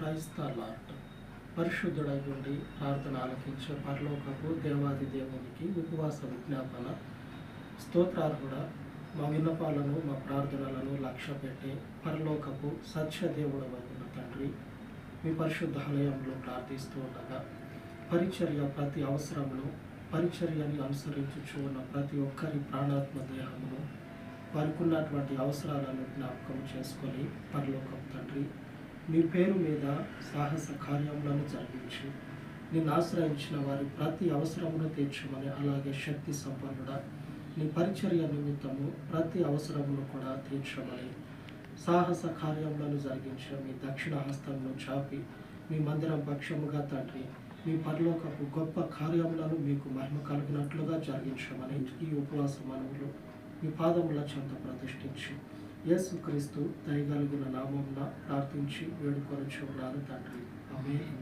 Praise the lord. పరిశుద్ధుడై ఉండి ప్రార్థన ఆలకించే పరలోకపు దేవాది దేవునికి ఉపవాస విజ్ఞాపన. స్తోత్రార్హుడా, మా విన్నపాలను మా ప్రార్థనలను లక్ష్య పెట్టే పరలోకపు సత్యదేవుడు వైపున్న తండ్రి, మీ పరిశుద్ధ ఆలయంలో ప్రార్థిస్తూ ఉండగా పరిచర్య ప్రతి అవసరమును, పరిచర్యని అనుసరించుచు ఉన్న ప్రతి ఒక్కరి ప్రాణాత్మ దేహమును, వారికి ఉన్నటువంటి అవసరాలను జ్ఞాపకం చేసుకొని పరలోకపు తండ్రి, మీ పేరు మీద సాహస కార్యములను జరిగించి నిన్ను ఆశ్రయించిన వారి ప్రతి అవసరమును తీర్చమని, అలాగే శక్తి సంపన్నుడా నీ పరిచర్య నిమిత్తము ప్రతి అవసరమును కూడా తీర్చమని, సాహస కార్యములను జరిగించే మీ దక్షిణ హస్తమును చాపి మీ మందిరం పక్షముగా తండ్రి, మీ పరలోకపు గొప్ప కార్యములను మీకు మహిమ కలిగినట్లుగా జరిగించమని ఈ ఉపవాస మనవులు మీ పాదముల చెంత ప్రతిష్ఠించి యేసుక్రీస్తు దయగలిగిన నామమున ప్రార్థించి వేడుకొనుచున్నాను తండ్రి. ఆమేన్.